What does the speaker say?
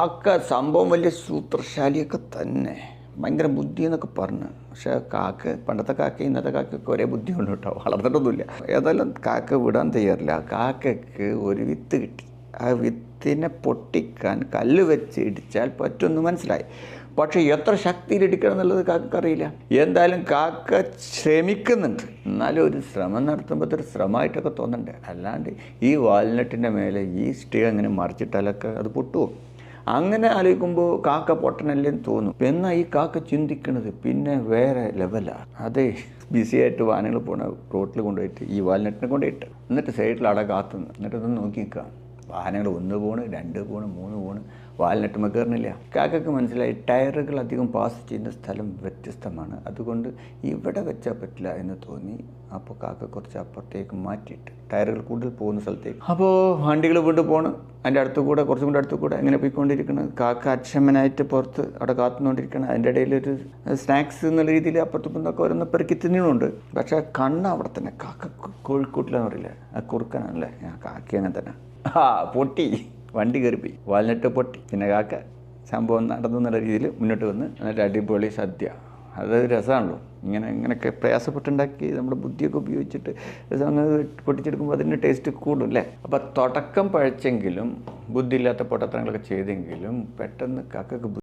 കാക്ക സംഭവം വലിയ സൂത്രശാലിയൊക്കെ തന്നെ, ഭയങ്കര ബുദ്ധി എന്നൊക്കെ പറഞ്ഞു. പക്ഷേ കാക്ക, പണ്ടത്തെ കാക്ക ഇന്നത്തെ കാക്കയൊക്കെ ഒരേ ബുദ്ധിയുണ്ട് കേട്ടോ, വളർന്നിട്ടൊന്നുമില്ല. ഏതായാലും കാക്ക വിടാൻ തയ്യാറില്ല. കാക്കയ്ക്ക് ഒരു വിത്ത് കിട്ടി. ആ വിത്തിനെ പൊട്ടിക്കാൻ കല്ല് വെച്ച് ഇടിച്ചാൽ പറ്റുമെന്ന് മനസ്സിലായി. പക്ഷേ എത്ര ശക്തിയിൽ ഇടിക്കണം എന്നുള്ളത് കാക്കറിയില്ല. എന്തായാലും കാക്ക ശ്രമിക്കുന്നുണ്ട്. എന്നാലും ഒരു ശ്രമം നടത്തുമ്പോൾ ഒരു ശ്രമമായിട്ടൊക്കെ തോന്നണ്ടേ. അല്ലാണ്ട് ഈ വാൽനട്ടിൻ്റെ മേലെ ഈ സ്റ്റിക്ക് അങ്ങനെ മറിച്ചിട്ടാലൊക്കെ അത് പൊട്ടുമോ? അങ്ങനെ ആലോചിക്കുമ്പോൾ കാക്ക പൊട്ടനല്ലേന്ന് തോന്നും. എന്നാൽ ഈ കാക്ക ചിന്തിക്കുന്നത് പിന്നെ വേറെ ലെവലാണ്. അതേ, ബിസിയായിട്ട് വാഹനങ്ങൾ പോണ റോട്ടിൽ കൊണ്ടുപോയിട്ട് ഈ വാൽനട്ടിനെ കൊണ്ടുപോയിട്ട് എന്നിട്ട് സൈഡിൽ അവിടെ കാത്തുനിന്ന് എന്നിട്ട് ഇതൊന്ന് നോക്കി നിൽക്കുക. വാഹനങ്ങൾ 1 പോണ്, 2 പോണ്, 3 പോണ്, വാൽനട്ടുമ്മ കയറുന്നില്ല. കാക്കയ്ക്ക് മനസ്സിലായി ടയറുകൾ അധികം പാസ് ചെയ്യുന്ന സ്ഥലം വ്യത്യസ്തമാണ്, അതുകൊണ്ട് ഇവിടെ വെച്ചാൽ പറ്റില്ല എന്ന് തോന്നി. അപ്പോൾ കാക്ക കുറച്ച് അപ്പുറത്തേക്ക് മാറ്റിയിട്ട് ടയറുകൾ കൂടുതൽ പോകുന്ന സ്ഥലത്തേക്ക്. അപ്പോൾ വണ്ടികൾ വീണ്ടും പോണ്, അതിൻ്റെ അടുത്ത് കൂടെ കുറച്ചും കൂടെ അടുത്ത് കൂടെ അങ്ങനെ പോയിക്കൊണ്ടിരിക്കണം. കാക്ക അക്ഷമനായിട്ട് പുറത്ത് അവിടെ കാത്തുകൊണ്ടിരിക്കണം. അതിൻ്റെ ഇടയിലൊരു സ്നാക്സ് എന്നുള്ള രീതിയിൽ അപ്പുറത്തുനിന്നൊക്കെ ഓരോന്ന് പെറുക്കി തിന്നുന്നുണ്ട്. പക്ഷേ കണ്ണ് അവിടെ തന്നെ. കാക്ക കോഴിക്കോട്ടിലാന്ന് പറയില്ല, ആ കുറുക്കനാണല്ലേ, കാക്ക അങ്ങനെ തന്നെ. പൊട്ടി, വണ്ടി കയറിപ്പോയി, വാൽനട്ട് പൊട്ടി. പിന്നെ കാക്ക സംഭവം നടന്നു എന്നുള്ള രീതിയിൽ മുന്നോട്ട് വന്ന് എന്നിട്ട് അടിപൊളി സദ്യ. അതൊരു രസമാണല്ലോ. ഇങ്ങനെയൊക്കെ പ്രയാസപ്പെട്ടുണ്ടാക്കി നമ്മുടെ ബുദ്ധിയൊക്കെ ഉപയോഗിച്ചിട്ട് അങ്ങ് പൊട്ടിച്ചെടുക്കുമ്പോൾ അതിൻ്റെ ടേസ്റ്റ് കൂടും അല്ലേ. അപ്പോൾ തുടക്കം പഴച്ചെങ്കിലും ബുദ്ധിയില്ലാത്ത പൊട്ടത്തരങ്ങളൊക്കെ ചെയ്തെങ്കിലും പെട്ടെന്ന് കാക്കക്ക്